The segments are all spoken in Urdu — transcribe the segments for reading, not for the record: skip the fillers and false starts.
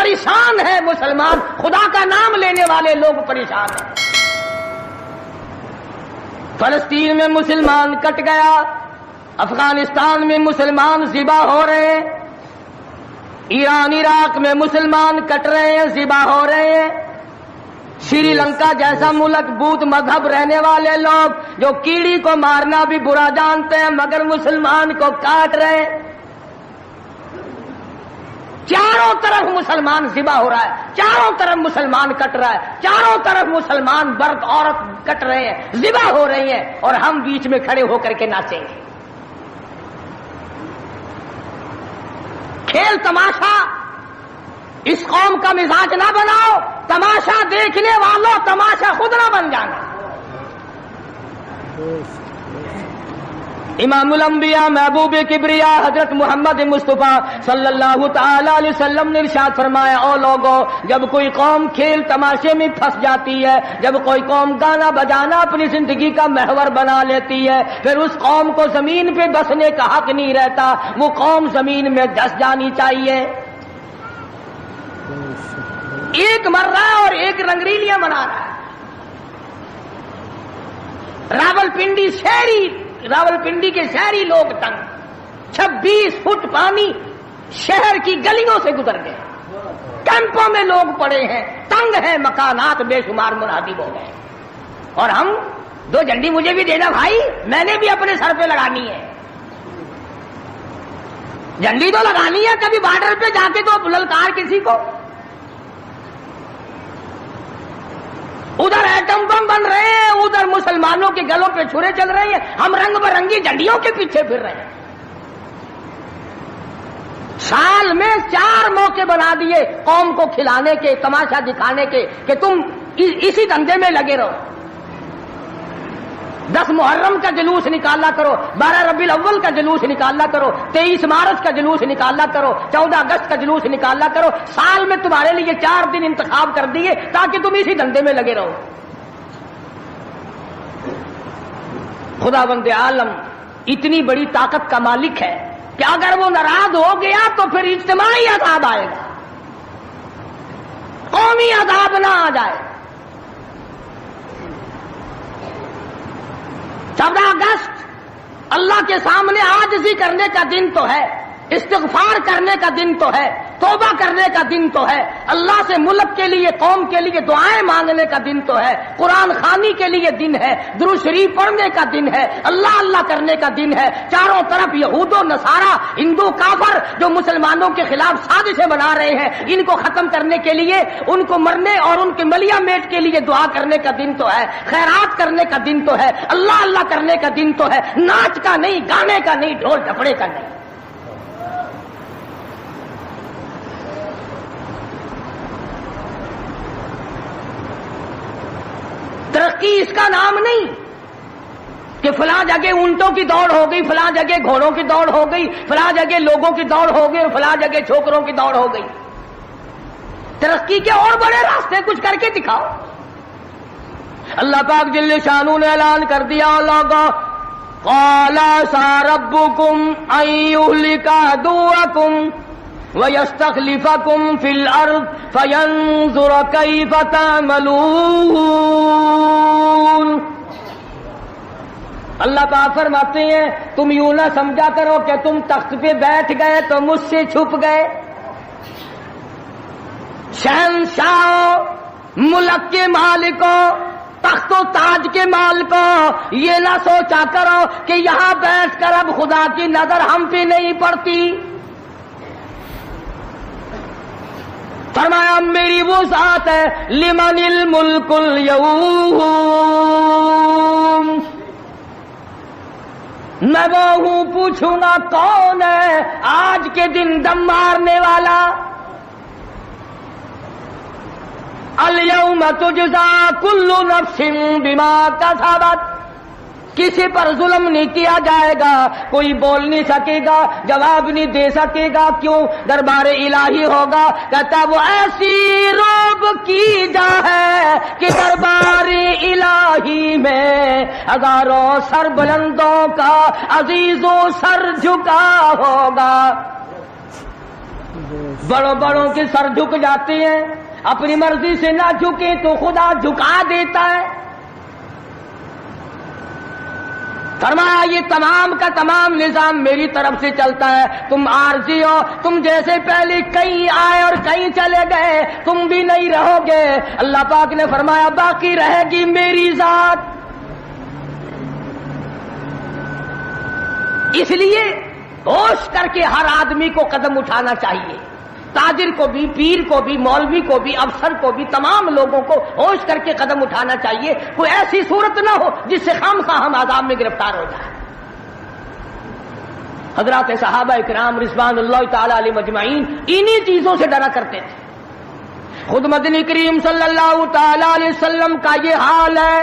پریشان ہے مسلمان، خدا کا نام لینے والے لوگ پریشان ہیں۔ فلسطین میں مسلمان کٹ گیا، افغانستان میں مسلمان ذبح ہو رہے ہیں، ایران عراق میں مسلمان کٹ رہے ہیں، ذبح ہو رہے ہیں۔ سری لنکا جیسا ملک بودھ مذہب رہنے والے لوگ جو کیڑی کو مارنا بھی برا جانتے ہیں مگر مسلمان کو کاٹ رہے ہیں۔ چاروں طرف مسلمان ذبح ہو رہا ہے، چاروں طرف مسلمان کٹ رہا ہے، چاروں طرف مسلمان مرد عورت کٹ رہے ہیں، ذبح ہو رہی ہیں، اور ہم بیچ میں کھڑے ہو کر کے ناچیں گے۔ کھیل تماشا اس قوم کا مزاج نہ بناؤ، تماشا دیکھنے والوں تماشا خود نہ بن جانا۔ امام الانبیاء محبوب کبریا حضرت محمد مصطفیٰ صلی اللہ تعالی علیہ وسلم نے ارشاد فرمایا، او لوگوں، جب کوئی قوم کھیل تماشے میں پھنس جاتی ہے، جب کوئی قوم گانا بجانا اپنی زندگی کا محور بنا لیتی ہے، پھر اس قوم کو زمین پہ بسنے کا حق نہیں رہتا، وہ قوم زمین میں دس جانی چاہیے۔ ایک مر رہا ہے اور ایک رنگریلیاں بنا رہا ہے۔ راولپنڈی کے شہری لوگ تنگ، 26 فٹ پانی شہر کی گلیوں سے گزر گئے، کیمپوں میں لوگ پڑے ہیں، تنگ ہیں، مکانات بے شمار منہدم ہو گئے، اور ہم 2 جھنڈی مجھے بھی دینا بھائی، میں نے بھی اپنے سر پہ لگانی ہے، جھنڈی تو لگانی ہے، کبھی بارڈر پہ جا کے تو للکار کسی کو۔ ادھر ایٹم بم بن رہے ہیں، ادھر مسلمانوں کے گلوں پہ چھرے چل رہے ہیں، ہم رنگ برنگی جھنڈیوں کے پیچھے پھر رہے ہیں۔ سال میں 4 موقع بنا دیے قوم کو کھلانے کے، تماشا دکھانے کے، کہ تم اسی دھندے میں لگے رہو۔ 10 محرم کا جلوس نکالا کرو، 12 ربیع الاول کا جلوس نکالا کرو، 23 مارچ کا جلوس نکالا کرو، 14 اگست کا جلوس نکالا کرو، سال میں تمہارے لیے 4 دن انتخاب کر دیے تاکہ تم اسی دھندے میں لگے رہو۔ خداوند عالم اتنی بڑی طاقت کا مالک ہے کہ اگر وہ ناراض ہو گیا تو پھر اجتماعی عذاب آئے گا، قومی عذاب نہ آ جائے۔ 14 اگست اللہ کے سامنے عاجزی کرنے کا دن تو ہے، استغفار کرنے کا دن تو ہے، توبہ کرنے کا دن تو ہے، اللہ سے ملک کے لیے، قوم کے لیے دعائیں مانگنے کا دن تو ہے، قرآن خوانی کے لیے دن ہے، درود شریف پڑھنے کا دن ہے، اللہ اللہ کرنے کا دن ہے۔ چاروں طرف یہود و نصارہ، ہندو کافر جو مسلمانوں کے خلاف سازشیں بنا رہے ہیں، ان کو ختم کرنے کے لیے، ان کو مرنے اور ان کے ملیا میٹ کے لیے دعا کرنے کا دن تو ہے، خیرات کرنے کا دن تو ہے، اللہ اللہ کرنے کا دن تو ہے، ناچ کا نہیں، گانے کا نہیں، ڈھول ڈھپڑے کا نہیں۔ ترقی اس کا نام نہیں کہ فلاں جگہ اونٹوں کی دوڑ ہو گئی، فلاں جگہ گھوڑوں کی دوڑ ہو گئی، فلاں جگہ لوگوں کی دوڑ ہو گئی اور فلاں جگہ چھوکروں کی دوڑ ہو گئی۔ ترقی کے اور بڑے راستے کچھ کر کے دکھاؤ۔ اللہ پاک جل شانہ نے اعلان کر دیا، لوگوں قال ساربکم ان یہلک عدوکم وَيَسْتَخْلِفَكُمْ فِي الْأَرْضِ فَيَنْظُرَ كَيْفَ تَعْمَلُونَ۔ اللہ پاک فرماتے ہیں تم یوں نہ سمجھا کرو کہ تم تخت پہ بیٹھ گئے تو مجھ سے چھپ گئے۔ شہنشاہ، ملک کے مالکوں، تخت و تاج کے مالکوں، یہ نہ سوچا کرو کہ یہاں بیٹھ کر اب خدا کی نظر ہم پہ نہیں پڑتی۔ فرمایا میری وہ ذات ہے لمن الملک اليوم، میں وہ ہوں، پوچھوں گا کون ہے آج کے دن دم مارنے والا۔ اليوم تجزا کل نفس بما کسبت، کسی پر ظلم نہیں کیا جائے گا، کوئی بول نہیں سکے گا، جواب نہیں دے سکے گا، کیوں؟ دربار الہی ہوگا۔ کہتا وہ ایسی روب کی جا ہے کہ دربار الہی میں ہزاروں سر بلندوں کا عزیزوں سر جھکا ہوگا۔ بڑوں بڑوں کے سر جھک جاتے ہیں، اپنی مرضی سے نہ جھکے تو خدا جھکا دیتا ہے۔ فرمایا یہ تمام کا تمام نظام میری طرف سے چلتا ہے، تم عارضی ہو، تم جیسے پہلے کئی آئے اور کئی چلے گئے، تم بھی نہیں رہو گے۔ اللہ پاک نے فرمایا باقی رہے گی میری ذات۔ اس لیے ہوش کر کے ہر آدمی کو قدم اٹھانا چاہیے، تاجر کو بھی، پیر کو بھی، مولوی کو بھی، افسر کو بھی، تمام لوگوں کو ہوش کر کے قدم اٹھانا چاہیے۔ کوئی ایسی صورت نہ ہو جس سے خامخواہ ہم عذاب میں گرفتار ہو جائیں۔ حضرات صحابہ کرام رضوان اللہ تعالی علیہ مجمعین انہی چیزوں سے ڈرا کرتے تھے۔ خود مدنی کریم صلی اللہ تعالی علیہ وسلم کا یہ حال ہے،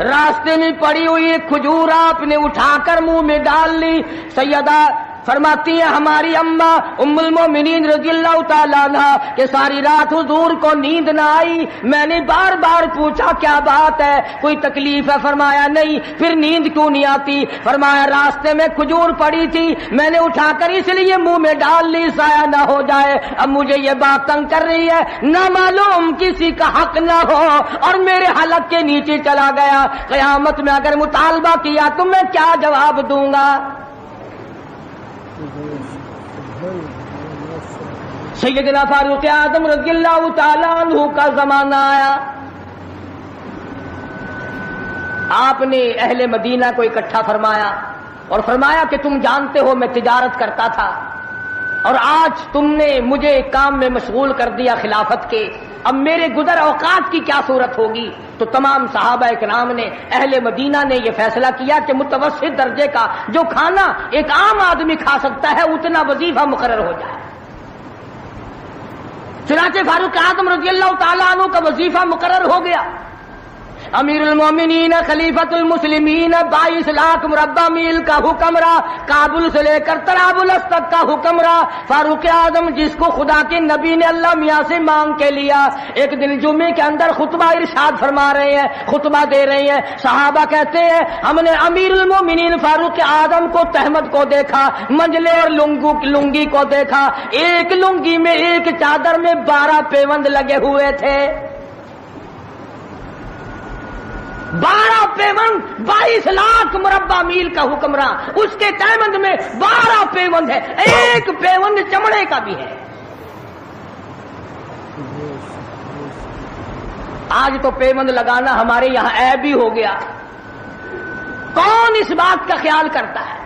راستے میں پڑی ہوئی ایک کھجور آپ نے اٹھا کر منہ میں ڈال لی۔ سیدہ فرماتی ہیں ہماری اماں ام المومنین رضی اللہ تعالیٰ عنہ کہ ساری رات حضور کو نیند نہ آئی، میں نے بار بار پوچھا کیا بات ہے، کوئی تکلیف ہے؟ فرمایا نہیں۔ پھر نیند کیوں نہیں آتی؟ فرمایا راستے میں کھجور پڑی تھی، میں نے اٹھا کر اس لیے منہ میں ڈال لی ضائع نہ ہو جائے، اب مجھے یہ بات تنگ کر رہی ہے، نہ معلوم کسی کا حق نہ ہو اور میرے حلق کے نیچے چلا گیا، قیامت میں اگر مطالبہ کیا تو میں کیا جواب دوں گا؟ سیدنا فاروق اعظم رضی اللہ تعالیٰ عنہ کا زمانہ آیا، آپ نے اہل مدینہ کو اکٹھا فرمایا اور فرمایا کہ تم جانتے ہو میں تجارت کرتا تھا اور آج تم نے مجھے ایک کام میں مشغول کر دیا خلافت کے، اب میرے گزر اوقات کی کیا صورت ہوگی؟ تو تمام صحابہ کرام نے، اہل مدینہ نے یہ فیصلہ کیا کہ متوسط درجے کا جو کھانا ایک عام آدمی کھا سکتا ہے اتنا وظیفہ مقرر ہو جائے۔ چنانچہ فاروق اعظم رضی اللہ تعالیٰ عنہ کا وظیفہ مقرر ہو گیا۔ امیر المومنین خلیفۃ المسلمین 22 لاکھ مربع میل کا حکمراں، کابل سے لے کر طرابلس تک کا حکمراں فاروق اعظم، جس کو خدا کے نبی نے اللہ میاں سے مانگ کے لیا۔ ایک دن جمعے کے اندر خطبہ ارشاد فرما رہے ہیں، خطبہ دے رہے ہیں، صحابہ کہتے ہیں ہم نے امیر المومنین فاروق اعظم کو تہمت کو دیکھا، منجلے اور لنگی کو دیکھا، ایک لنگی میں ایک چادر میں 12 پیوند لگے ہوئے تھے، 12 پیوند، 22 لاکھ مربع میل کا حکمراں، اس کے تہمند میں 12 پیوند ہے، ایک پیوند چمڑے کا بھی ہے۔ آج تو پیوند لگانا ہمارے یہاں عیب بھی ہو گیا، کون اس بات کا خیال کرتا ہے؟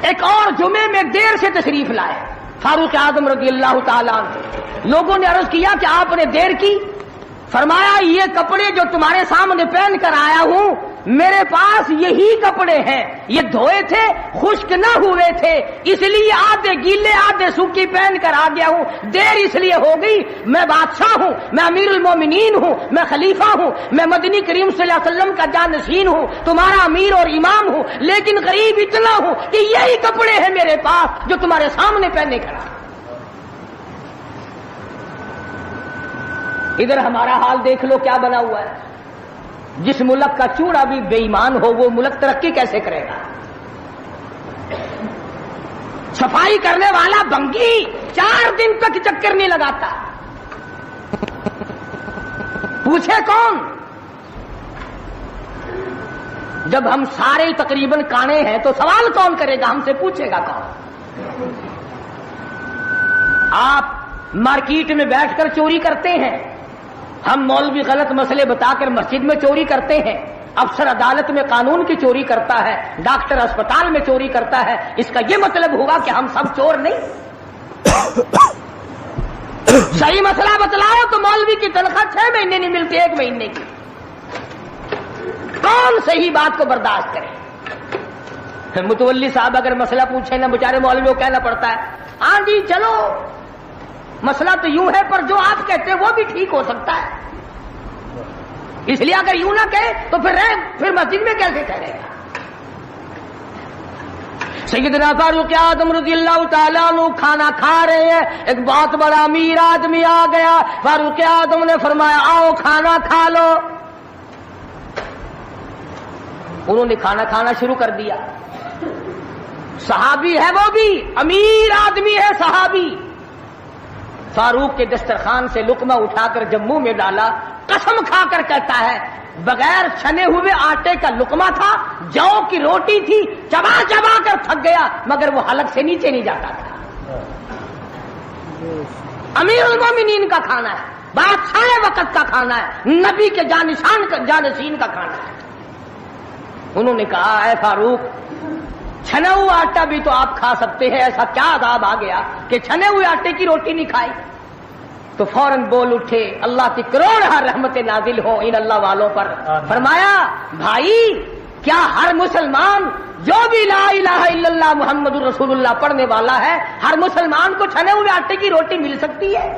ایک اور جمعے میں دیر سے تشریف لائے فاروق اعظم رضی اللہ تعالیٰ عنہ، لوگوں نے عرض کیا کہ آپ نے دیر کی، فرمایا یہ کپڑے جو تمہارے سامنے پہن کر آیا ہوں میرے پاس یہی کپڑے ہیں، یہ دھوئے تھے، خشک نہ ہوئے تھے، اس لیے آدھے گیلے آدھے سوکھی پہن کر آ گیا ہوں، دیر اس لیے ہو گئی، میں بادشاہ ہوں، میں امیر المومنین ہوں، میں خلیفہ ہوں، میں مدنی کریم صلی اللہ علیہ وسلم کا جانشین ہوں، تمہارا امیر اور امام ہوں، لیکن غریب اتنا ہوں کہ یہی کپڑے ہیں میرے پاس جو تمہارے سامنے پہنے کر آ۔ ادھر ہمارا حال دیکھ لو کیا بنا ہوا ہے، جس ملک کا چوڑا بھی بے ایمان ہو وہ ملک ترقی کیسے کرے گا؟ صفائی کرنے والا بنگی 4 دن تک چکر نہیں لگاتا، پوچھے کون؟ جب ہم سارے تقریباً کانے ہیں تو سوال کون کرے گا؟ ہم سے پوچھے گا کون؟ آپ مارکیٹ میں بیٹھ کر چوری کرتے ہیں، ہم مولوی غلط مسئلے بتا کر مسجد میں چوری کرتے ہیں، افسر عدالت میں قانون کی چوری کرتا ہے، ڈاکٹر اسپتال میں چوری کرتا ہے، اس کا یہ مطلب ہوگا کہ ہم سب چور نہیں؟ صحیح مسئلہ بتلاؤ تو مولوی کی تنخواہ 6 مہینے نہیں ملتی، 1 مہینے کی، کون صحیح بات کو برداشت کرے؟ متولی صاحب اگر مسئلہ پوچھے نا بیچارے مولوی کو کہنا پڑتا ہے ہاں جی چلو مسئلہ تو یوں ہے پر جو آپ کہتے ہیں وہ بھی ٹھیک ہو سکتا ہے، اس لیے اگر یوں نہ کہے تو پھر مسجد میں کیسے کہے گا؟ سیدنا فاروق اعظم رضی اللہ تعالیٰ عنہ کھانا کھا رہے ہیں، ایک بہت بڑا امیر آدمی آ گیا، فاروق اعظم نے فرمایا آؤ کھانا کھا لو، انہوں نے کھانا کھانا شروع کر دیا، صحابی ہے وہ بھی، امیر آدمی ہے صحابی. فاروق کے دسترخوان سے لقمہ اٹھا کر جب منہ میں ڈالا، قسم کھا کر کہتا ہے بغیر چھنے ہوئے آٹے کا لقمہ تھا، جو کی روٹی تھی، چبا چبا کر تھک گیا مگر وہ حلق سے نیچے نہیں جاتا تھا. امیر المومنین کا کھانا ہے، بادشاہ وقت کا کھانا ہے، نبی کے جانشین کا کھانا ہے. انہوں نے کہا اے فاروق، چھنا ہوا آٹا بھی تو آپ کھا سکتے ہیں، ایسا کیا عذاب آ گیا کہ چھنے ہوئے آٹے کی روٹی نہیں کھائی؟ تو فوراً بول اٹھے، اللہ کی کروڑ رحمت نازل ہو ان اللہ والوں پر. فرمایا بھائی، کیا ہر مسلمان جو بھی لا الہ الا اللہ محمد رسول اللہ پڑھنے والا ہے، ہر مسلمان کو چھنے ہوئے آٹے کی روٹی مل سکتی ہے؟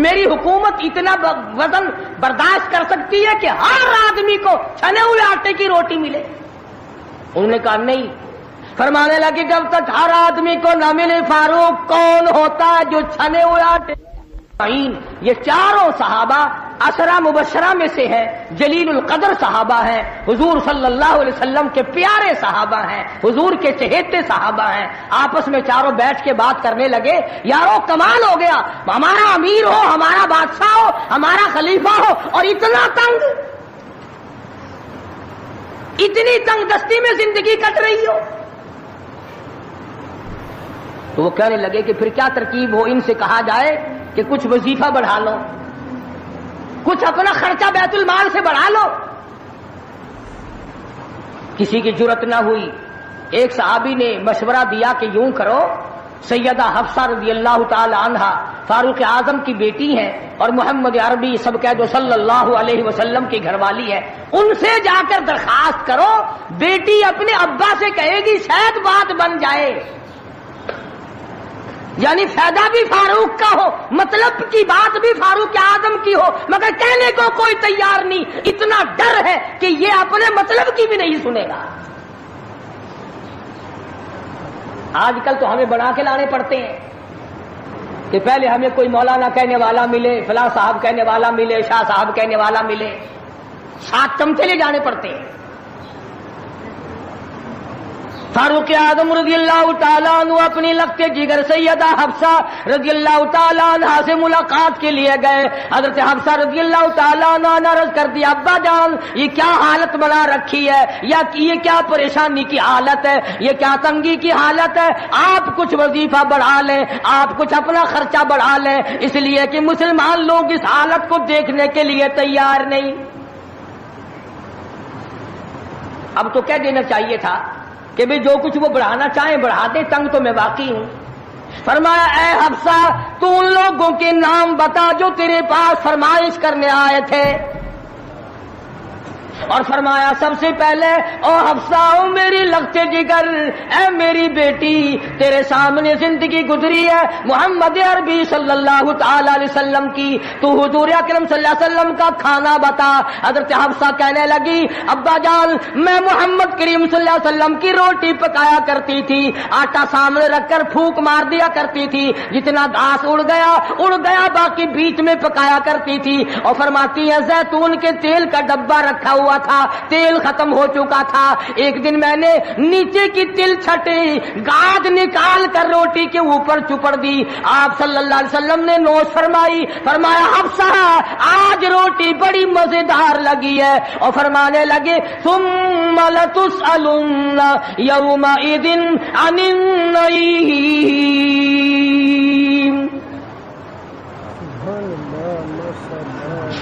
میری حکومت اتنا وزن برداشت کر سکتی ہے کہ ہر آدمی کو چھنے ہوئے آٹے کی روٹی ملے؟ انہوں نے کہا نہیں. فرمانے لگے جب تک ہر آدمی کو نہ ملے فاروق، کون ہوتا ہے جو چھنے ہوئے آٹے؟ یہ چاروں صحابہ عشرہ مبشرہ میں سے ہیں، جلیل القدر صحابہ ہیں، حضور صلی اللہ علیہ وسلم کے پیارے صحابہ ہیں، حضور کے چہیتے صحابہ ہیں. آپس میں چاروں بیٹھ کے بات کرنے لگے، یارو کمال ہو گیا، ہمارا امیر ہو، ہمارا بادشاہ ہو، ہمارا خلیفہ ہو، اور اتنا تنگ، اتنی تنگ دستی میں زندگی کٹ رہی ہو. تو وہ کہنے لگے کہ پھر کیا ترکیب ہو؟ ان سے کہا جائے کہ کچھ وظیفہ بڑھا لو، کچھ اپنا خرچہ بیت المال سے بڑھا لو. کسی کی جرت نہ ہوئی. ایک صحابی نے مشورہ دیا کہ یوں کرو، سیدہ حفصہ رضی اللہ تعالی عنہا فاروق اعظم کی بیٹی ہیں اور محمد عربی سب کہہ دو صلی اللہ علیہ وسلم کی گھر والی ہے، ان سے جا کر درخواست کرو، بیٹی اپنے ابا سے کہے گی شاید بات بن جائے. یعنی فائدہ بھی فاروق کا ہو، مطلب کی بات بھی فاروق اعظم کی ہو، مگر کہنے کو کوئی تیار نہیں. اتنا ڈر ہے کہ یہ اپنے مطلب کی بھی نہیں سنے گا. آج کل تو ہمیں بنا کے لانے پڑتے ہیں کہ پہلے ہمیں کوئی مولانا کہنے والا ملے، فلاں صاحب کہنے والا ملے، شاہ صاحب کہنے والا ملے، 7 چمچے لے جانے پڑتے ہیں. فاروق اعظم رضی اللہ تعالیٰ عنہ اپنی لگتے جگر سیدہ حفصہ رضی اللہ تعالیٰ عنہ سے ملاقات کے لیے گئے. حضرت حفصہ رضی اللہ تعالیٰ عنہ نے عرض کر دیا، ابا جان یہ کیا حالت بنا رکھی ہے، یا یہ کیا پریشانی کی حالت ہے، یہ کیا تنگی کی حالت ہے؟ آپ کچھ وظیفہ بڑھا لیں، آپ کچھ اپنا خرچہ بڑھا لیں، اس لیے کہ مسلمان لوگ اس حالت کو دیکھنے کے لیے تیار نہیں. اب تو کہہ دینا چاہیے تھا کہ بھی جو کچھ وہ بڑھانا چاہیں بڑھا دیں، تنگ تو میں واقعی ہوں. فرمایا اے حفصہ تو ان لوگوں کے نام بتا جو تیرے پاس فرمائش کرنے آئے تھے. اور فرمایا سب سے پہلے او حفصہ، او میری لگتے جگر، اے میری بیٹی، تیرے سامنے زندگی گزری ہے محمد عربی صلی اللہ تعالی علیہ وسلم کی، تو حضور اکرم صلی اللہ علیہ وسلم کا کھانا بتا. حضرت حفصہ کہنے لگی، ابا جان میں محمد کریم صلی اللہ علیہ وسلم کی روٹی پکایا کرتی تھی، آٹا سامنے رکھ کر پھونک مار دیا کرتی تھی، جتنا گھاس اڑ گیا باقی بیچ میں پکایا کرتی تھی. اور فرماتی ہے زیتون کے تیل کا ڈبہ رکھا ہوا تھا، تیل ختم ہو چکا تھا. ایک دن میں نے نیچے کی تل چھٹی گاد نکال کر روٹی کے اوپر چپڑ دی. آپ صلی اللہ علیہ وسلم نے نوش فرمائی. فرمایا حفصہ آج روٹی بڑی مزیدار لگی ہے. اور فرمانے لگے ثم لتسألن یومئذ عن النعیم.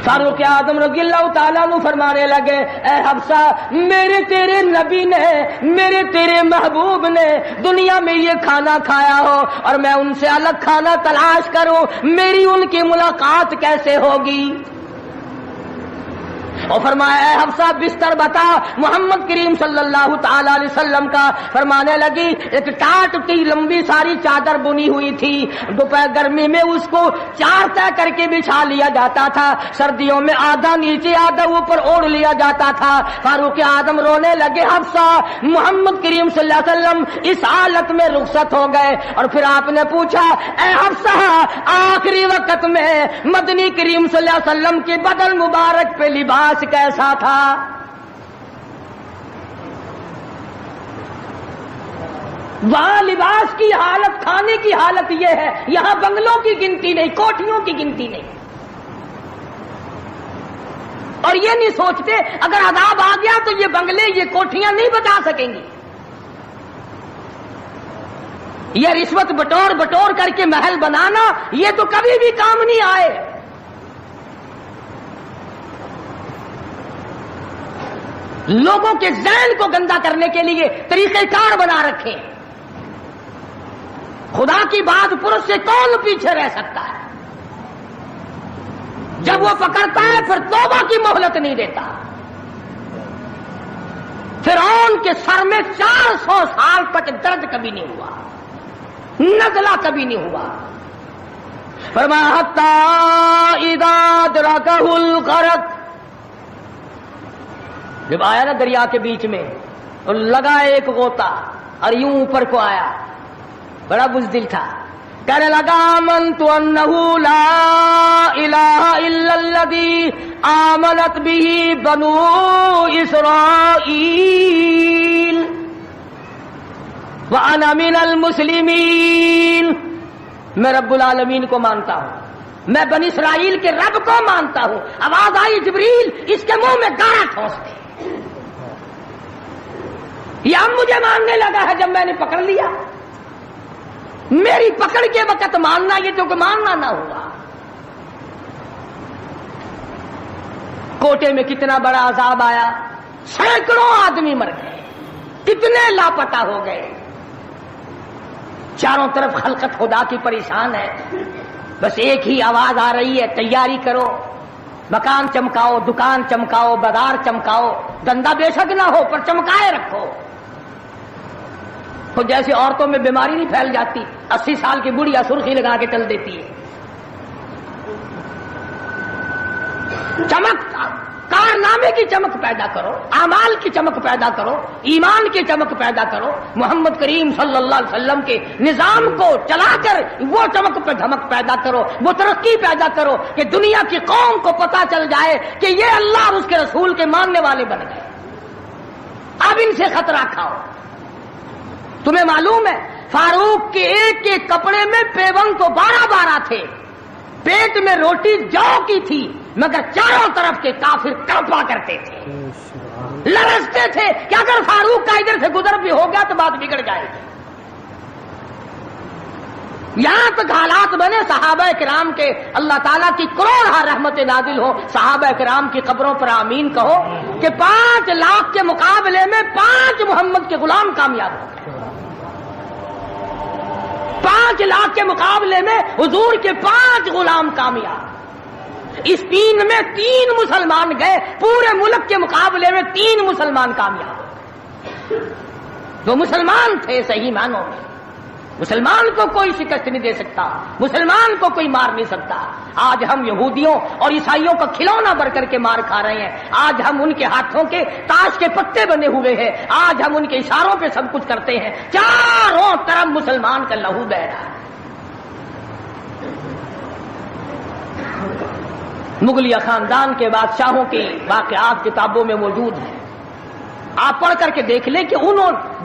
فاروق اعظم رضی اللہ تعالیٰ عنہ فرمانے لگے، اے حفصہ میرے تیرے نبی نے، میرے تیرے محبوب نے دنیا میں یہ کھانا کھایا ہو اور میں ان سے الگ کھانا تلاش کروں، میری ان کی ملاقات کیسے ہوگی؟ اور فرمایا اے حفصہ بستر بتا محمد کریم صلی اللہ تعالی علیہ وسلم کا. فرمانے لگی ایک ٹاٹ کی لمبی ساری چادر بنی ہوئی تھی، دوپہر گرمی میں اس کو 4 طے کر کے بچھا لیا جاتا تھا، سردیوں میں آدھا نیچے آدھا اوپر اوڑھ لیا جاتا تھا. فاروق اعظم رونے لگے، حفصہ محمد کریم صلی اللہ علیہ وسلم اس حالت میں رخصت ہو گئے. اور پھر آپ نے پوچھا اے حفصہ آخری وقت میں مدنی کریم صلی اللہ علیہ وسلم کے بدن مبارک پہ لباس کیسا تھا؟ وہاں لباس کی حالت، کھانے کی حالت یہ ہے، یہاں بنگلوں کی گنتی نہیں، کوٹھیوں کی گنتی نہیں. اور یہ نہیں سوچتے اگر عذاب آ گیا تو یہ بنگلے، یہ کوٹھیاں نہیں بچا سکیں گی. یہ رشوت بٹور بٹور کر کے محل بنانا، یہ تو کبھی بھی کام نہیں آئے. لوگوں کے ذہن کو گندا کرنے کے لیے طریقہ کار بنا رکھے. خدا کی بات پرس سے کون پیچھے رہ سکتا ہے؟ جب وہ پکڑتا ہے پھر توبہ کی مہلت نہیں دیتا. فرعون کے سر میں 400 سال تک درد کبھی نہیں ہوا، نزلہ کبھی نہیں ہوا. فرمایا حتی اذا ادرکہ الغرق، جب آیا نا دریا کے بیچ میں اور لگا ایک غوطہ اور یوں اوپر کو آیا، بڑا بزدل تھا، کہنے لگا آمنت انہ لا الہ الا الذی آمنت بہ بنو اسرائیل وانا من المسلمین. میں رب العالمین کو مانتا ہوں، میں بنی اسرائیل کے رب کو مانتا ہوں. آواز آئی جبریل اس کے منہ میں گارا ٹھوس دے. یہ اب مجھے ماننے لگا ہے جب میں نے پکڑ لیا. میری پکڑ کے وقت ماننا، یہ تو کہ ماننا نہ ہوا. کوٹے میں کتنا بڑا عذاب آیا، سینکڑوں آدمی مر گئے، کتنے لاپتہ ہو گئے. چاروں طرف خلقت خدا کی پریشان ہے. بس ایک ہی آواز آ رہی ہے، تیاری کرو، مکان چمکاؤ، دکان چمکاؤ، بازار چمکاؤ، دھندا بے شک نہ ہو پر چمکائے رکھو. تو جیسے عورتوں میں بیماری نہیں پھیل جاتی، 80 سال کی بڑھیا سرخی لگا کے چل دیتی ہے. چمک، کارنامے کی چمک پیدا کرو، اعمال کی چمک پیدا کرو، ایمان کی چمک پیدا کرو. محمد کریم صلی اللہ علیہ وسلم کے نظام کو چلا کر وہ چمک پہ دھمک پیدا کرو، وہ ترقی پیدا کرو کہ دنیا کی قوم کو پتا چل جائے کہ یہ اللہ اور اس کے رسول کے ماننے والے بن گئے. اب ان سے خطرہ کھاؤ. تمہیں معلوم ہے فاروق کے ایک ایک کپڑے میں پیوند تو 12 تھے، پیٹ میں روٹی جو کی تھی، مگر چاروں طرف کے کافر کڑپا کرتے تھے، لرزتے تھے کہ اگر فاروق کا ادھر سے گزر بھی ہو گیا تو بات بگڑ جائے گی. یہاں تک حالات بنے صحابہ کرام کے، اللہ تعالیٰ کی کروڑ رحمت نازل ہو صحابہ کرام کی قبروں پر آمین کہو کہ 5 لاکھ کے مقابلے میں 5 محمد کے غلام کامیاب ہو گئے. 5 لاکھ کے مقابلے میں حضور کے 5 غلام کامیاب. اسپین میں 3 مسلمان گئے، پورے ملک کے مقابلے میں 3 مسلمان کامیاب. جو مسلمان تھے صحیح معنوں میں. مسلمان کو کوئی شکست نہیں دے سکتا، مسلمان کو کوئی مار نہیں سکتا. آج ہم یہودیوں اور عیسائیوں کا کھلونا بن کر کے مار کھا رہے ہیں. آج ہم ان کے ہاتھوں کے تاش کے پتے بنے ہوئے ہیں. آج ہم ان کے اشاروں پہ سب کچھ کرتے ہیں. چاروں طرف مسلمان کا لہو بہ رہا ہے. مغلیہ خاندان کے بادشاہوں کے واقعات کتابوں میں موجود ہیں. آپ پڑھ کر کے دیکھ لیں کہ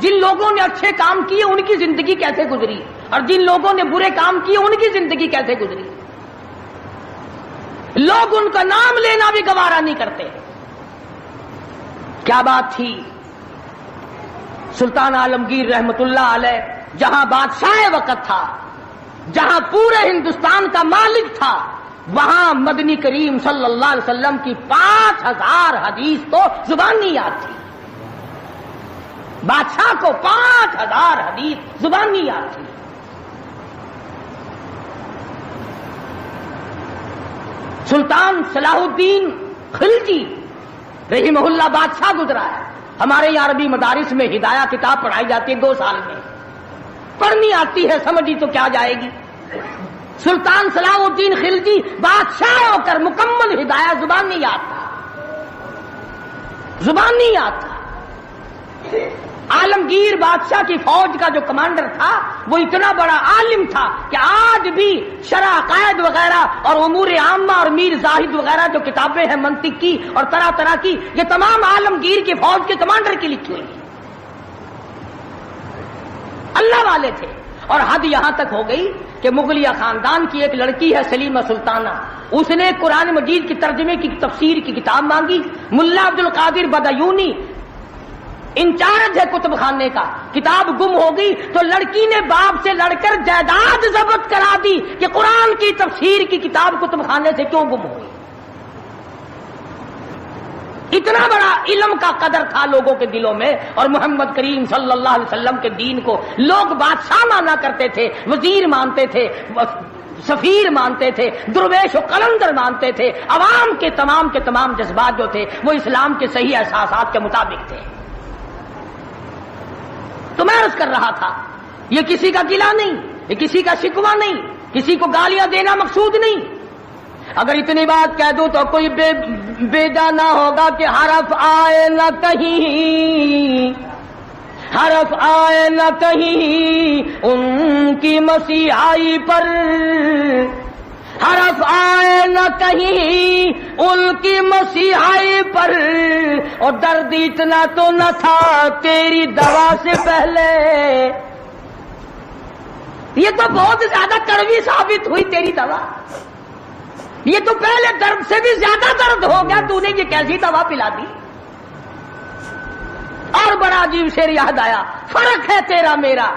جن لوگوں نے اچھے کام کیے ان کی زندگی کیسے گزری اور جن لوگوں نے برے کام کیے ان کی زندگی کیسے گزری. لوگ ان کا نام لینا بھی گوارا نہیں کرتے. کیا بات تھی. سلطان عالمگیر رحمت اللہ علیہ جہاں بادشاہ وقت تھا، جہاں پورے ہندوستان کا مالک تھا، وہاں مدنی کریم صلی اللہ علیہ وسلم کی 5000 حدیث تو زبانی یاد تھی. بادشاہ کو 5000 حدیث زبانی یاد تھی. سلطان صلاح الدین خلجی رحمہ اللہ بادشاہ گزرا ہے. ہمارے یہاں عربی مدارس میں ہدایہ کتاب پڑھائی جاتی ہے 2 سال میں. پڑھنی آتی ہے، سمجھی تو کیا جائے گی. سلطان صلاح الدین خلجی بادشاہ ہو کر مکمل ہدایہ زبانی یاد تھا، زبانی یاد تھا. عالمگیر بادشاہ کی فوج کا جو کمانڈر تھا وہ اتنا بڑا عالم تھا کہ آج بھی شرع عقائد وغیرہ اور امور عامہ اور میر زاہد وغیرہ جو کتابیں ہیں منطق کی اور طرح طرح کی، یہ تمام عالمگیر کی فوج کے کمانڈر کی لکھی ہوئی. اللہ والے تھے. اور حد یہاں تک ہو گئی کہ مغلیہ خاندان کی ایک لڑکی ہے سلیمہ سلطانہ، اس نے قرآن مجید کی ترجمے کی تفسیر کی کتاب مانگی. ملا عبد القادر بدایونی انچارج ہے کتب خانے کا، کتاب گم ہو گئی تو لڑکی نے باپ سے لڑ کر جائیداد ضبط کرا دی کہ قرآن کی تفسیر کی کتاب کتب خانے سے کیوں گم ہو گئی. اتنا بڑا علم کا قدر تھا لوگوں کے دلوں میں. اور محمد کریم صلی اللہ علیہ وسلم کے دین کو لوگ بادشاہ مانا کرتے تھے، وزیر مانتے تھے، سفیر مانتے تھے، درویش و قلندر مانتے تھے. عوام کے تمام جذبات جو تھے وہ اسلام کے صحیح احساسات کے مطابق تھے. تو میں عرض کر رہا تھا یہ کسی کا گلہ نہیں، یہ کسی کا شکوہ نہیں، کسی کو گالیاں دینا مقصود نہیں. اگر اتنی بات کہہ دوں تو کوئی بیجا نہ ہوگا کہ حرف آئے نہ کہیں، حرف آئے نہ کہیں ان کی مسیحائی پر، حرف آئے نہ کہیں ان کی مسیحائی پر. اور درد اتنا تو نہ تھا تیری دوا سے پہلے. یہ تو بہت زیادہ کڑوی ثابت ہوئی تیری دوا. یہ تو پہلے درد سے بھی زیادہ درد ہو گیا، تو نے یہ کیسی دوا پلا دی. اور بڑا عجیب شعر یاد آیا، فرق ہے تیرا میرا.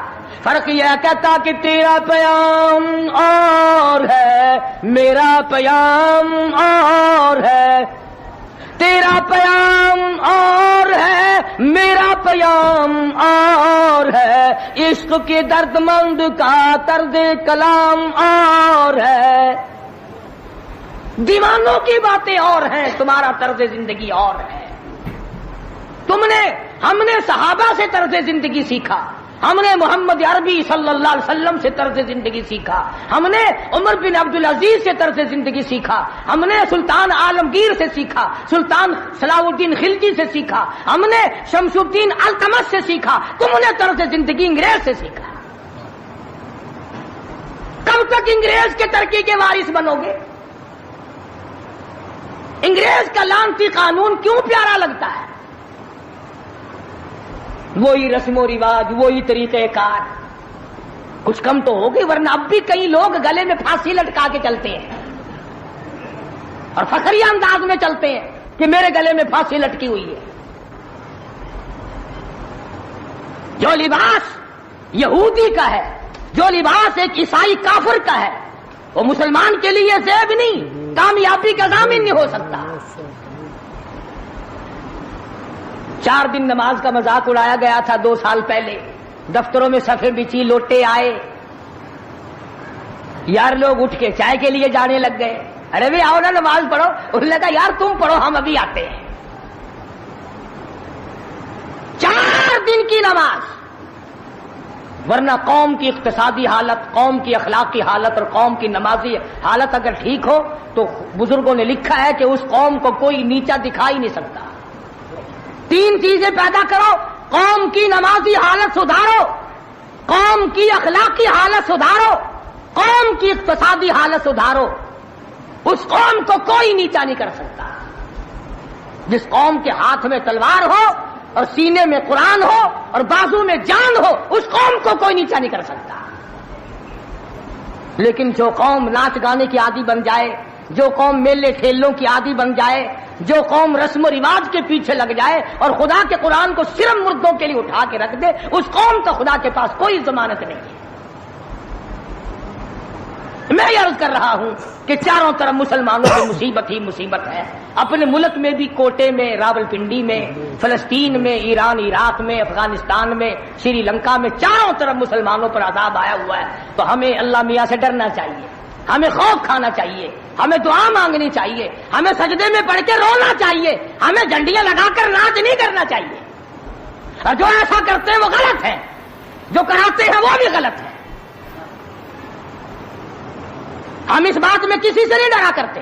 فرق یہ کہتا کہ تیرا پیام اور ہے میرا پیام اور ہے، تیرا پیام اور ہے میرا پیام اور ہے، عشق کے درد مند کا طرز کلام اور ہے. دیوانوں کی باتیں اور ہیں، تمہارا طرز زندگی اور ہے. ہم نے صحابہ سے طرز زندگی سیکھا، ہم نے محمد عربی صلی اللہ علیہ وسلم سے طرز زندگی سیکھا، ہم نے عمر بن عبدالعزیز سے طرز زندگی سیکھا، ہم نے سلطان عالمگیر سے سیکھا، سلطان صلاح الدین خلجی سے سیکھا، ہم نے شمس الدین التمش سے سیکھا. تم نے طرز زندگی انگریز سے سیکھا. کب تک انگریز کے ترقی کے وارث بنو گے؟ انگریز کا لعنتی قانون کیوں پیارا لگتا ہے؟ وہی رسم و رواج، وہی طریقہ کار. کچھ کم تو ہوگی، ورنہ اب بھی کئی لوگ گلے میں پھانسی لٹکا کے چلتے ہیں اور فخریہ انداز میں چلتے ہیں کہ میرے گلے میں پھانسی لٹکی ہوئی ہے. جو لباس یہودی کا ہے، جو لباس ایک عیسائی کافر کا ہے، وہ مسلمان کے لیے زیب نہیں، کامیابی کا ضامن نہیں ہو سکتا. 4 دن نماز کا مذاق اڑایا گیا تھا 2 سال پہلے. دفتروں میں صفیں بچھی، لوٹے آئے، یار لوگ اٹھ کے چائے کے لیے جانے لگ گئے. ارے بھی آؤ نا نماز پڑھو. انہوں نے کہا یار تم پڑھو، ہم ابھی آتے ہیں. 4 دن کی نماز. ورنہ قوم کی اقتصادی حالت، قوم کی اخلاقی حالت اور قوم کی نمازی حالت اگر ٹھیک ہو تو بزرگوں نے لکھا ہے کہ اس قوم کو کوئی نیچا دکھا ہی نہیں سکتا. 3 چیزیں پیدا کرو: قوم کی نمازی حالت سدھارو، قوم کی اخلاقی حالت سدھارو، قوم کی اقتصادی حالت سدھارو. اس قوم کو کوئی نیچا نہیں کر سکتا. جس قوم کے ہاتھ میں تلوار ہو اور سینے میں قرآن ہو اور بازو میں جان ہو، اس قوم کو کوئی نیچا نہیں کر سکتا. لیکن جو قوم ناچ گانے کی عادی بن جائے، جو قوم میلے ٹھیلوں کی عادی بن جائے، جو قوم رسم و رواج کے پیچھے لگ جائے اور خدا کے قرآن کو صرف مردوں کے لیے اٹھا کے رکھ دے، اس قوم کا خدا کے پاس کوئی ضمانت نہیں ہے. میں یہ عرض کر رہا ہوں کہ چاروں طرف مسلمانوں کی مصیبت ہی مصیبت ہے. اپنے ملک میں بھی کوٹے میں، راولپنڈی میں، فلسطین میں، ایران عراق میں، افغانستان میں، سری لنکا میں، چاروں طرف مسلمانوں پر عذاب آیا ہوا ہے. تو ہمیں اللہ میاں سے ڈرنا چاہیے، ہمیں خوف کھانا چاہیے، ہمیں دعا مانگنی چاہیے، ہمیں سجدے میں پڑھ کے رونا چاہیے، ہمیں جھنڈیاں لگا کر ناچ نہیں کرنا چاہیے. اور جو ایسا کرتے ہیں وہ غلط ہے، جو کراتے ہیں وہ بھی غلط ہے. ہم اس بات میں کسی سے نہیں ڈرا کرتے.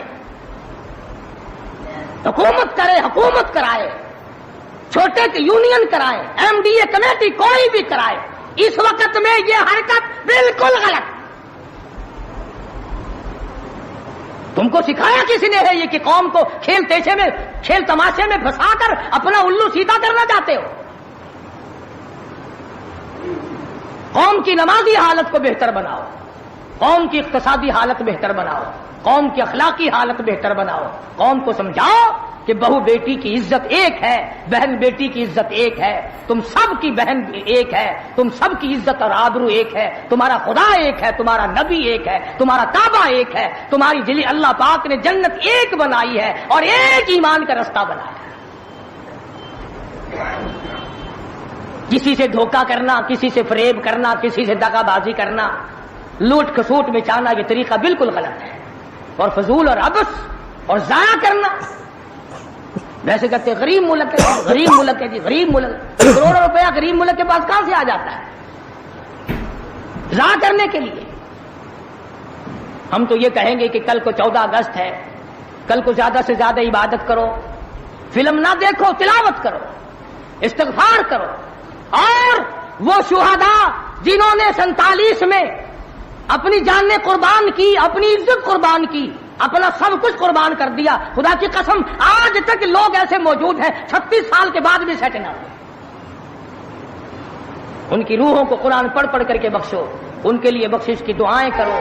حکومت کرے، حکومت کرائے، چھوٹے کی یونین کرائے، ایم ڈی اے کمیٹی کوئی بھی کرائے، اس وقت میں یہ حرکت بالکل غلط. تم کو سکھایا کسی نے ہے یہ کہ قوم کو کھیل تیشے میں، کھیل تماشے میں پھنسا کر اپنا الو سیدھا کرنا چاہتے ہو؟ قوم کی نمازی حالت کو بہتر بناؤ، قوم کی اقتصادی حالت بہتر بناؤ، قوم کی اخلاقی حالت بہتر بناؤ، قوم کو سمجھاؤ کہ بہو بیٹی کی عزت ایک ہے، بہن بیٹی کی عزت ایک ہے، تم سب کی بہن ایک ہے، تم سب کی عزت اور آبرو ایک ہے، تمہارا خدا ایک ہے، تمہارا نبی ایک ہے، تمہارا کعبہ ایک ہے، تمہاری دلی اللہ پاک نے جنت ایک بنائی ہے اور ایک ایمان کا رستہ بنایا ہے۔ کسی سے دھوکہ کرنا، کسی سے فریب کرنا، کسی سے دغا بازی کرنا، لوٹ کھسوٹ مچانا، یہ طریقہ بالکل غلط ہے، اور فضول اور عبث اور ضائع کرنا۔ ویسے کہتے ہیں غریب ملک ہے، غریب ملک ہے جی، غریب ملک، کروڑوں روپیہ غریب ملک کے پاس کہاں سے آ جاتا ہے ضائع کرنے کے لیے؟ ہم تو یہ کہیں گے کہ کل کو 14 اگست ہے، کل کو زیادہ سے زیادہ عبادت کرو، فلم نہ دیکھو، تلاوت کرو، استغفار کرو، اور وہ شہداء جنہوں نے 47 میں اپنی جانیں قربان کی، اپنی عزت قربان کی، اپنا سب کچھ قربان کر دیا، خدا کی قسم آج تک لوگ ایسے موجود ہیں 36 سال کے بعد بھی سیٹ نہ ہوئے۔ ان کی روحوں کو قرآن پڑھ پڑھ کر کے بخشو، ان کے لیے بخشش کی دعائیں کرو،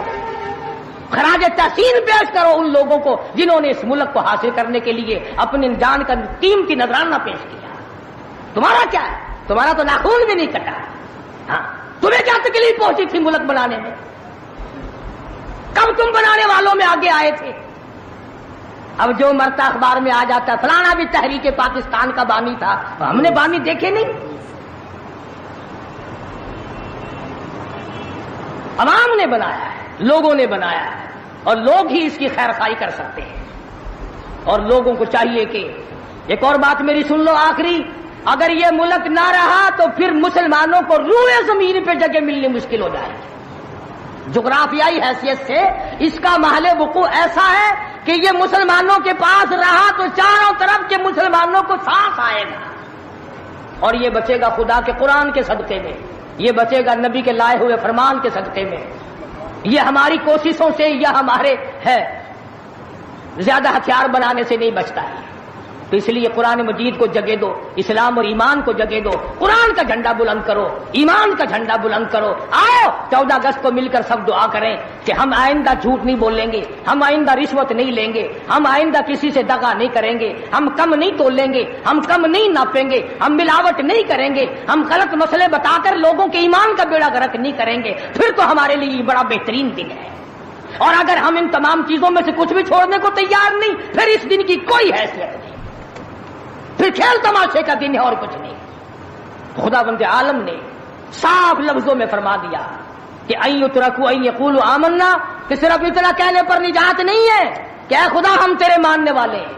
خراج تحسین پیش کرو ان لوگوں کو جنہوں نے اس ملک کو حاصل کرنے کے لیے اپنی جان کا قیمتی نذرانہ پیش کیا۔ تمہارا کیا ہے؟ تمہارا تو ناخون بھی نہیں کٹا۔ ہاں، تمہیں کیا تکلیف پہنچی تھی ملک بنانے میں؟ کب تم بنانے والوں میں آگے آئے تھے؟ اب جو مرتا اخبار میں آ جاتا فلانا بھی تحریک پاکستان کا بانی تھا، ہم نے بانی دیکھے نہیں؟ عوام نے بنایا ہے، لوگوں نے بنایا ہے، اور لوگ ہی اس کی خیر خواہی کر سکتے ہیں۔ اور لوگوں کو چاہیے کہ ایک اور بات میری سن لو آخری، اگر یہ ملک نہ رہا تو پھر مسلمانوں کو روئے زمین پہ جگہ ملنی مشکل ہو جائے گی۔ جغرافیائی حیثیت سے اس کا محل وقوع ایسا ہے کہ یہ مسلمانوں کے پاس رہا تو چاروں طرف کے مسلمانوں کو سانس آئے گا، اور یہ بچے گا خدا کے قرآن کے صدقے میں، یہ بچے گا نبی کے لائے ہوئے فرمان کے صدقے میں، یہ ہماری کوششوں سے یا ہمارے ہے زیادہ ہتھیار بنانے سے نہیں بچتا ہے۔ تو اس لیے قرآن مجید کو جگہ دو، اسلام اور ایمان کو جگہ دو، قرآن کا جھنڈا بلند کرو، ایمان کا جھنڈا بلند کرو۔ آؤ 14 اگست کو مل کر سب دعا کریں کہ ہم آئندہ جھوٹ نہیں بولیں گے، ہم آئندہ رشوت نہیں لیں گے، ہم آئندہ کسی سے دغا نہیں کریں گے، ہم کم نہیں تولیں گے، ہم کم نہیں ناپیں گے، ہم ملاوٹ نہیں کریں گے، ہم غلط مسئلے بتا کر لوگوں کے ایمان کا بیڑا غرق نہیں کریں گے۔ پھر تو ہمارے لیے یہ بڑا بہترین دن ہے۔ اور اگر ہم ان تمام چیزوں میں سے کچھ بھی چھوڑنے کو تیار نہیں، پھر اس دن کی کوئی حیثیت نہیں، پھر کھیل تماشے کا دن ہے اور کچھ نہیں۔ خدا بند عالم نے صاف لفظوں میں فرما دیا کہ ان یترکوا ان یقولوا آمنا، کہ صرف اتنا کہنے پر نجات نہیں ہے کہ اے خدا ہم تیرے ماننے والے ہیں،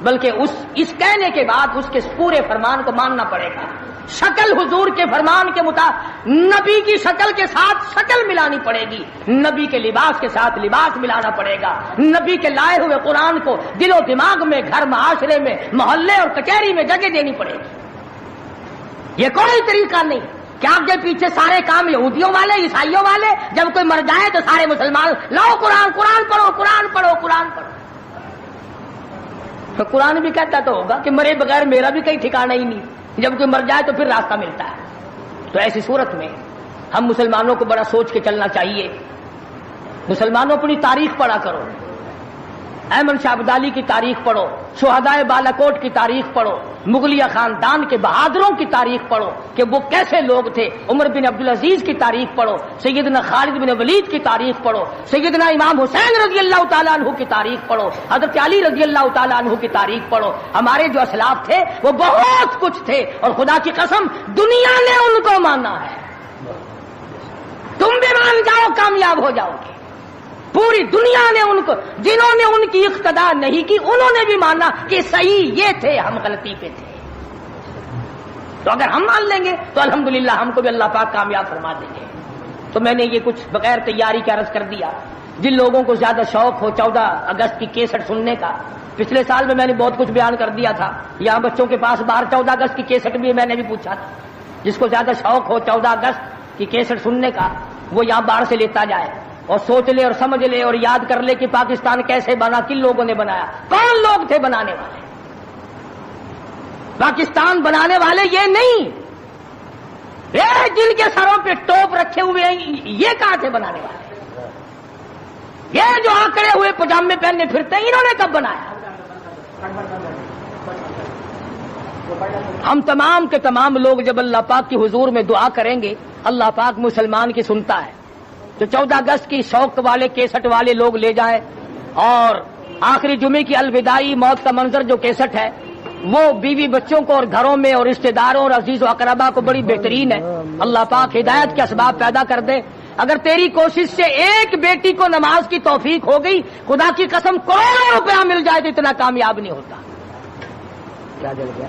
بلکہ اس کہنے کے بعد اس کے پورے فرمان کو ماننا پڑے گا۔ شکل حضور کے فرمان کے مطابق نبی کی شکل کے ساتھ شکل ملانی پڑے گی، نبی کے لباس کے ساتھ لباس ملانا پڑے گا، نبی کے لائے ہوئے قرآن کو دل و دماغ میں، گھر معاشرے میں، محلے اور کچہری میں جگہ دینی پڑے گی۔ یہ کوئی طریقہ نہیں کہ آگے پیچھے سارے کام یہودیوں والے، عیسائیوں والے، جب کوئی مر جائے تو سارے مسلمان لاؤ قرآن پڑھو، قرآن پڑھو، قرآن پڑھو۔ تو قرآن بھی کہتا تو ہوگا کہ مرے بغیر میرا بھی کہیں ٹھکانا ہی نہیں، جب کوئی مر جائے تو پھر راستہ ملتا ہے۔ تو ایسی صورت میں ہم مسلمانوں کو بڑا سوچ کے چلنا چاہیے۔ مسلمانوں اپنی تاریخ پڑھا کرو، احمد شاہ ابدالی کی تاریخ پڑھو، شہدائے بالاکوٹ کی تاریخ پڑھو، مغلیہ خاندان کے بہادروں کی تاریخ پڑھو کہ وہ کیسے لوگ تھے، عمر بن عبدالعزیز کی تاریخ پڑھو، سیدنا خالد بن ولید کی تاریخ پڑھو، سیدنا امام حسین رضی اللہ تعالیٰ عنہ کی تاریخ پڑھو، حضرت علی رضی اللہ تعالیٰ عنہ کی تاریخ پڑھو۔ ہمارے جو اسلاف تھے وہ بہت کچھ تھے، اور خدا کی قسم دنیا نے ان کو مانا ہے۔ تم بھی مان جاؤ کامیاب ہو جاؤ گے۔ پوری دنیا نے ان کو، جنہوں نے ان کی اقتدا نہیں کی انہوں نے بھی مانا کہ صحیح یہ تھے، ہم غلطی پہ تھے۔ تو اگر ہم مان لیں گے تو الحمدللہ ہم کو بھی اللہ پاک کامیاب فرما دیں گے۔ تو میں نے یہ کچھ بغیر تیاری کے عرض کر دیا۔ جن لوگوں کو زیادہ شوق ہو 14 اگست کی کیسٹ سننے کا، پچھلے سال میں نے بہت کچھ بیان کر دیا تھا، یہاں بچوں کے پاس باہر 14 اگست کی کیسٹ بھی میں نے بھی پوچھا تھا۔ جس کو زیادہ شوق ہو 14 اگست کی کیسٹ سننے کا وہ یہاں باہر سے لیتا جائے اور سوچ لے اور سمجھ لے اور یاد کر لے کہ پاکستان کیسے بنا، کن لوگوں نے بنایا، کون لوگ تھے بنانے والے۔ پاکستان بنانے والے یہ نہیں جن کے سروں پہ ٹوپ رکھے ہوئے ہیں یہ کہاں سے بنانے والے؟ یہ جو آکڑے ہوئے پجامے پہننے پھرتے ہیں انہوں نے کب بنایا؟ ہم تمام کے تمام لوگ جب اللہ پاک کی حضور میں دعا کریں گے اللہ پاک مسلمان کی سنتا ہے. تو 14 اگست کی شوق والے کیسٹ والے لوگ لے جائیں اور آخری جمعے کی الوداعی موت کا منظر جو کیسٹ ہے وہ بیوی بچوں کو اور گھروں میں اور رشتہ داروں اور عزیز و اقربا کو بڑی بہترین ہے. اللہ پاک ہدایت کے اسباب پیدا کر دے. اگر تیری کوشش سے ایک بیٹی کو نماز کی توفیق ہو گئی خدا کی قسم کروڑوں روپیہ مل جائے تو اتنا کامیاب نہیں ہوتا. کیا جل گیا؟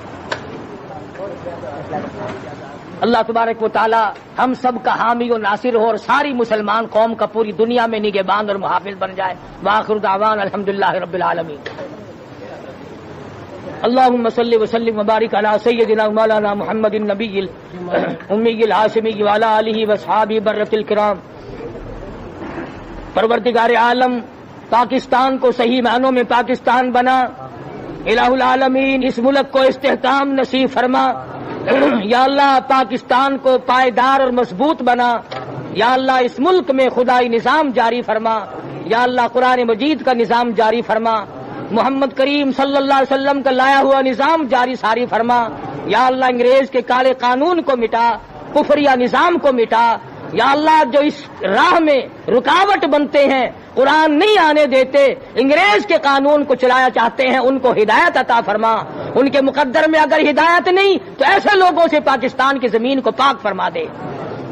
اللہ تبارک و تعالی ہم سب کا حامی و ناصر ہو اور ساری مسلمان قوم کا پوری دنیا میں نگہبان اور محافظ بن جائے. وآخر دعوان الحمدللہ رب العالمین. اللهم صل وسلم وبارك على سيدنا مولانا محمد النبي الأمي الهاشمي وعلى آله وأصحابه برة الكرام. پروردگار عالم پاکستان کو صحیح معنوں میں پاکستان بنا. الہ العالمین اس ملک کو استحکام نصیب فرما. یا اللہ پاکستان کو پائیدار اور مضبوط بنا. یا اللہ اس ملک میں خدائی نظام جاری فرما. یا اللہ قرآن مجید کا نظام جاری فرما. محمد کریم صلی اللہ علیہ وسلم کا لایا ہوا نظام جاری ساری فرما. یا اللہ انگریز کے کالے قانون کو مٹا, کفریہ نظام کو مٹا. یا اللہ جو اس راہ میں رکاوٹ بنتے ہیں, قرآن نہیں آنے دیتے, انگریز کے قانون کو چلایا چاہتے ہیں, ان کو ہدایت عطا فرما. ان کے مقدر میں اگر ہدایت نہیں تو ایسے لوگوں سے پاکستان کی زمین کو پاک فرما دے.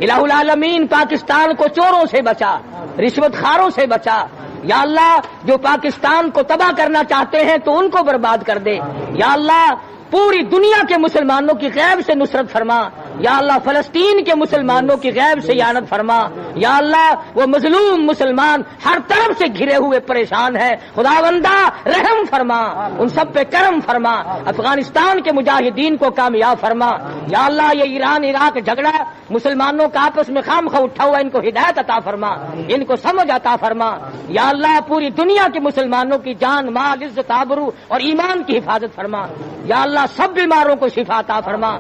الہ العالمین پاکستان کو چوروں سے بچا, رشوت خاروں سے بچا. یا اللہ جو پاکستان کو تباہ کرنا چاہتے ہیں تو ان کو برباد کر دے. یا اللہ پوری دنیا کے مسلمانوں کی غیب سے نصرت فرما. یا اللہ فلسطین کے مسلمانوں کی غیب سے اعانت فرما. یا اللہ وہ مظلوم مسلمان ہر طرف سے گھرے ہوئے پریشان ہے, خداوندہ رحم فرما, ان سب پہ کرم فرما. افغانستان کے مجاہدین کو کامیاب فرما. یا اللہ یہ ایران عراق جھگڑا مسلمانوں کا آپس میں خامخواہ اٹھا ہوا, ان کو ہدایت عطا فرما, ان کو سمجھ عطا فرما. یا اللہ پوری دنیا کے مسلمانوں کی جان مال عزت آبرو اور ایمان کی حفاظت فرما. یا اللہ سب بیماروں کو شفا عطا فرما.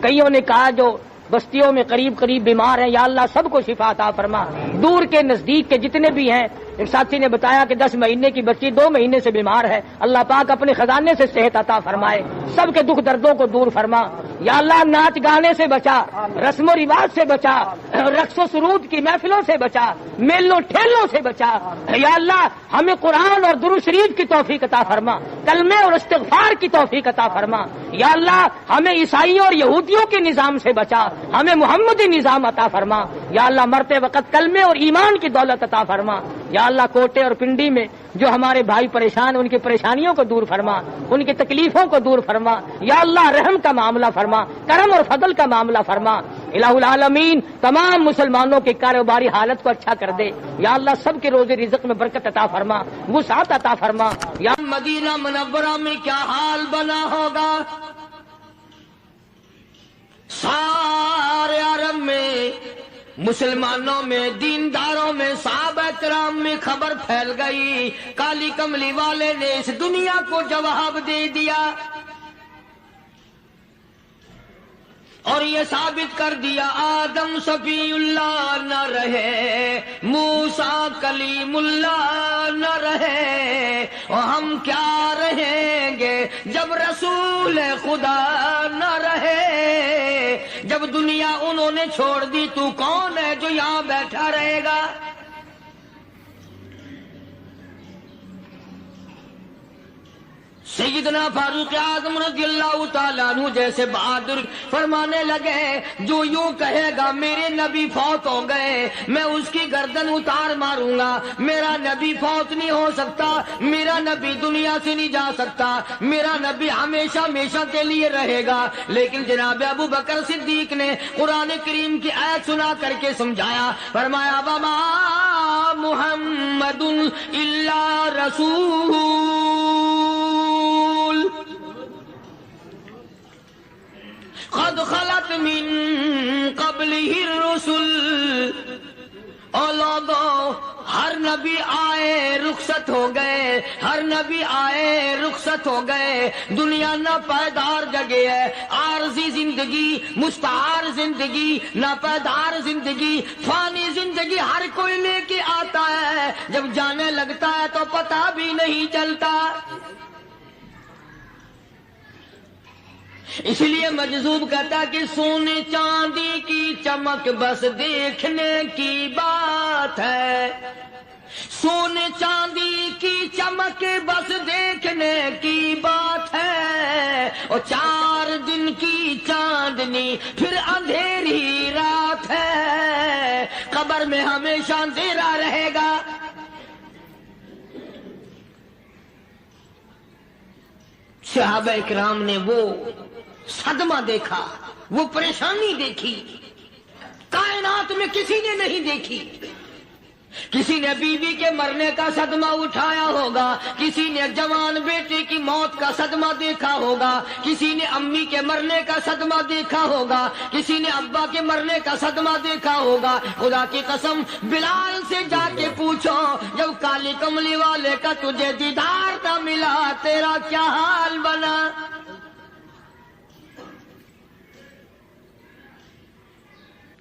کئیوں نے کہا جو بستیوں میں قریب بیمار ہیں, یا اللہ سب کو شفا عطا فرما. دور کے نزدیک کے جتنے بھی ہیں, ایک ساتھی نے بتایا کہ 10 مہینے کی بچی 2 مہینے سے بیمار ہے, اللہ پاک اپنے خزانے سے صحت عطا فرمائے, سب کے دکھ دردوں کو دور فرما. یا اللہ ناچ گانے سے بچا, رسم و رواج سے بچا, رقص و سرود کی محفلوں سے بچا, میلوں ٹھیلوں سے بچا. یا اللہ ہمیں قرآن اور درود شریف کی توفیق عطا فرما, کلمے اور استغفار کی توفیق عطا فرما. یا اللہ ہمیں عیسائیوں اور یہودیوں کے نظام سے بچا, ہمیں محمدی نظام عطا فرما. یا اللہ مرتے وقت کلمے اور ایمان کی دولت عطا فرما. یا اللہ کوٹے اور پنڈی میں جو ہمارے بھائی پریشان, ان کی پریشانیوں کو دور فرما, ان کی تکلیفوں کو دور فرما. یا اللہ رحم کا معاملہ فرما, کرم اور فضل کا معاملہ فرما. الہ العالمین تمام مسلمانوں کے کاروباری حالت کو اچھا کر دے. یا اللہ سب کے روزی رزق میں برکت عطا فرما, وسعت عطا فرما. یا مدینہ منورہ میں کیا حال بنا ہوگا, سارے عرب میں, مسلمانوں میں, دینداروں میں, صحابہ کرام میں خبر پھیل گئی. کالی کملی والے نے اس دنیا کو جواب دے دیا اور یہ ثابت کر دیا آدم صفی اللہ نہ رہے, موسیٰ کلیم اللہ نہ رہے, اور ہم کیا رہیں گے جب رسول خدا نہ رہے. جب دنیا انہوں نے چھوڑ دی تو کون ہے جو یہاں بیٹھا رہے گا. سیدنا فاروق اعظم رضی اللہ تعالیٰ عنہ جیسے بہادر فرمانے لگے, جو یوں کہے گا میرے نبی فوت ہو گئے میں اس کی گردن اتار ماروں گا. میرا نبی فوت نہیں ہو سکتا, میرا نبی دنیا سے نہیں جا سکتا, میرا نبی ہمیشہ ہمیشہ کے لیے رہے گا. لیکن جناب ابو بکر صدیق نے قرآن کریم کی آیت سنا کر کے سمجھایا, فرمایا وما محمد الا رسول قد خلت من قبلہ الرسل. اور لوگوں ہر نبی آئے رخصت ہو گئے، ہر نبی آئے رخصت ہو گئے، دنیا نہ پائیدار جگہ ہے، عارضی زندگی، مستعار زندگی، نہ پائیدار زندگی، فانی زندگی ہر کوئی لے کے آتا ہے، جب جانے لگتا ہے تو پتہ بھی نہیں چلتا۔ اس لیے مجذوب کہتا کہ سونے چاندی کی چمک بس دیکھنے کی بات ہے، سونے چاندی کی چمک بس دیکھنے کی بات ہے، اور 4 دن کی چاندنی پھر اندھیری رات ہے، قبر میں ہمیشہ اندھیرا رہے گا۔ صحابہ اکرام نے وہ صدمہ دیکھا، وہ پریشانی دیکھی، کائنات میں کسی نے نہیں دیکھی۔ کسی نے بیوی کے مرنے کا صدمہ اٹھایا ہوگا، کسی نے جوان بیٹے کی موت کا صدمہ دیکھا ہوگا، کسی نے امی کے مرنے کا صدمہ دیکھا ہوگا، کسی نے ابا کے مرنے کا صدمہ دیکھا ہوگا۔ خدا کی قسم بلال سے جا کے پوچھو، جب کالی کملی والے کا تجھے دیدار نہ ملا تیرا کیا حال بنا؟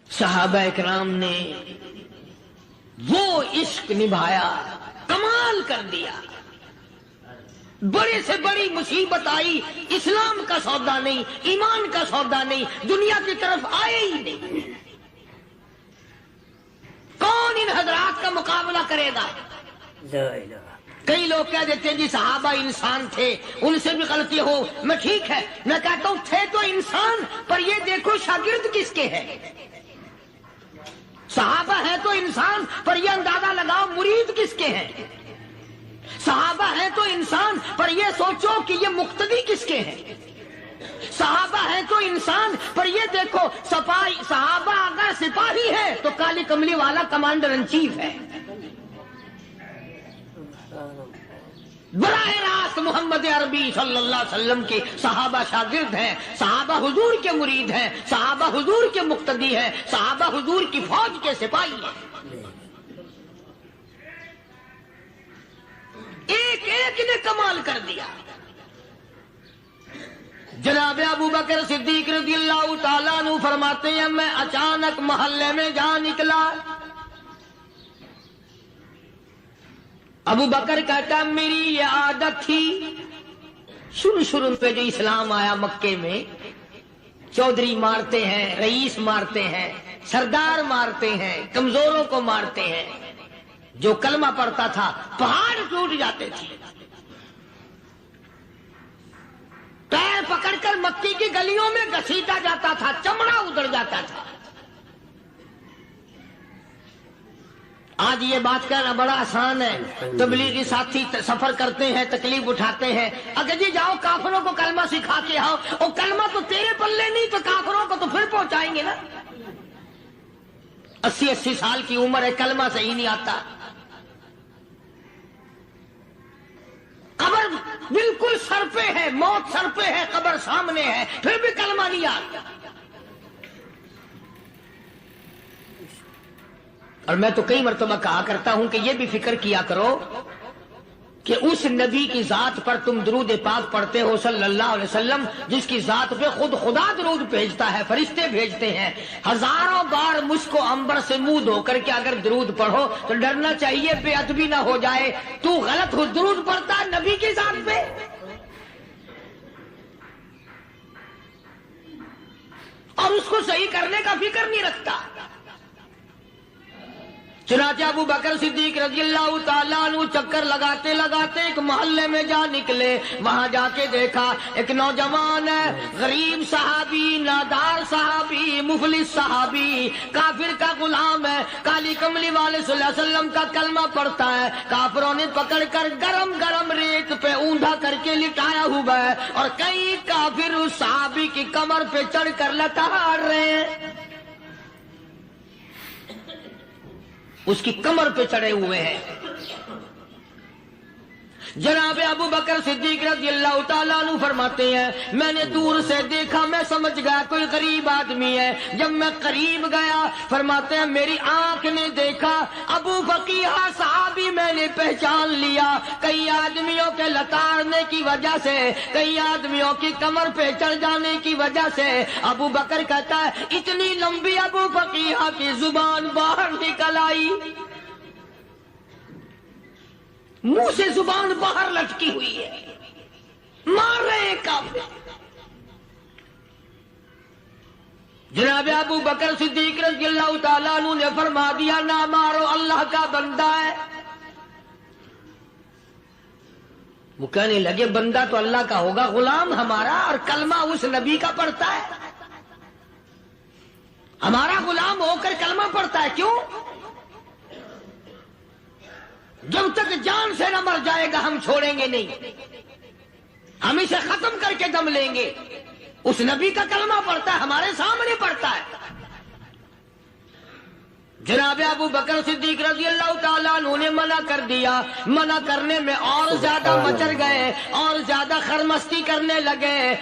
صحابہ اکرام نے وہ عشق نبھایا، کمال کر دیا۔ بڑے سے بڑی مصیبت آئی، اسلام کا سودا نہیں، ایمان کا سودا نہیں، دنیا کی طرف آئے ہی نہیں۔ کون ان حضرات کا مقابلہ کرے گا؟ کئی لوگ کہہ دیتے ہیں جی صحابہ انسان تھے، ان سے بھی غلطی ہو، میں ٹھیک ہے، میں کہتا ہوں تھے تو انسان، پر یہ دیکھو شاگرد کس کے ہیں۔ صحابہ ہیں تو انسان، پر یہ اندازہ لگاؤ مرید کس کے ہیں۔ صحابہ ہیں تو انسان، پر یہ سوچو کہ یہ مقتدی کس کے ہیں۔ صحابہ ہیں تو انسان، پر یہ دیکھو صحابہ اگر سپاہی ہے تو کالی کملی والا کمانڈر ان چیف ہے۔ براہ راست محمد عربی صلی اللہ علیہ وسلم کے صحابہ شاگرد ہیں، صحابہ حضور کے مرید ہیں، صحابہ حضور کے مقتدی ہیں، صحابہ حضور کی فوج کے سپاہی ہیں۔ ایک ایک نے کمال کر دیا۔ جناب ابو بکر صدیق رضی اللہ تعالیٰ عنہ فرماتے ہیں میں اچانک محلے میں جا نکلا۔ ابو بکر کہتا ہے میری یہ عادت تھی، شروع پہ جو اسلام آیا مکے میں، چودھری مارتے ہیں، رئیس مارتے ہیں، سردار مارتے ہیں، کمزوروں کو مارتے ہیں، جو کلمہ پڑھتا تھا پہاڑ ٹوٹ جاتے تھے، پیر پکڑ کر مکی کی گلیوں میں گھسیٹا جاتا تھا، چمڑا ادھر جاتا تھا۔ آج یہ بات کہنا بڑا آسان ہے، تبلیغی ساتھی سفر کرتے ہیں، تکلیف اٹھاتے ہیں، اگر جی جاؤ کافروں کو کلمہ سکھا کے آؤ، اور کلمہ تو تیرے پلے نہیں تو کافروں کو تو پھر پہنچائیں گے نا۔ 80 سال کی عمر ہے، کلمہ صحیح نہیں آتا، قبر بالکل سر پہ ہے، موت سر پہ ہے، قبر سامنے ہے، پھر بھی کلمہ نہیں آتا۔ اور میں تو کئی مرتبہ کہا کرتا ہوں کہ یہ بھی فکر کیا کرو کہ اس نبی کی ذات پر تم درود پاک پڑھتے ہو صلی اللہ علیہ وسلم، جس کی ذات پہ خود خدا درود بھیجتا ہے، فرشتے بھیجتے ہیں۔ ہزاروں بار مجھ کو عنبر سے منہ دھو کر کے اگر درود پڑھو تو ڈرنا چاہیے بے ادبی نہ ہو جائے، تو غلط ہو درود پڑھتا ہے نبی کی ذات پہ۔ اور اس کو صحیح کرنے کا فکر نہیں رکھتا۔ چنانچہ ابو بکر صدیق رضی اللہ تعالیٰ عنہ چکر لگاتے لگاتے ایک محلے میں جا نکلے، وہاں جا کے دیکھا ایک نوجوان ہے، غریب صحابی، نادار صحابی، مفلس صحابی، کافر کا غلام ہے، کالی کملی والے صلی اللہ علیہ وسلم کا کلمہ پڑھتا ہے، کافروں نے پکڑ کر گرم گرم ریت پہ اونڈا کر کے لٹایا ہوا ہے، اور کئی کافر اس صحابی کی کمر پہ چڑھ کر لتاڑ رہے ہیں، اس کی کمر پہ چڑھے ہوئے ہیں۔ جناب ابو بکر صدیق رضی اللہ تعالیٰ عنہ فرماتے ہیں میں نے دور سے دیکھا، میں سمجھ گیا کوئی غریب آدمی ہے۔ جب میں قریب گیا فرماتے ہیں میری آنکھ نے دیکھا ابو فقیہ صحابی پہچان لیا، کئی آدمیوں کے لتاڑنے کی وجہ سے، کئی آدمیوں کی کمر پہ چڑھ جانے کی وجہ سے ابو بکر کہتا ہے اتنی لمبی ابو فقیہ کی زبان باہر نکل آئی، منہ سے زبان باہر لٹکی ہوئی ہے، مار رہے ہیں کافر۔ جناب ابو بکر صدیق رضی اللہ تعالیٰ عنہ نے فرما دیا نہ مارو، اللہ کا بندہ ہے۔ وہ کہنے لگے بندہ تو اللہ کا ہوگا، غلام ہمارا، اور کلمہ اس نبی کا پڑھتا ہے، ہمارا غلام ہو کر کلمہ پڑھتا ہے، کیوں؟ جب تک جان سے نہ مر جائے گا ہم چھوڑیں گے نہیں، ہم اسے ختم کر کے دم لیں گے۔ اس نبی کا کلمہ پڑھتا ہے، ہمارے سامنے پڑھتا ہے۔ جناب ابو بکر صدیق رضی اللہ تعالیٰ عنہ نے منع کر دیا، منع کرنے میں اور زیادہ مچر گئے اور زیادہ خرمستی کرنے لگے۔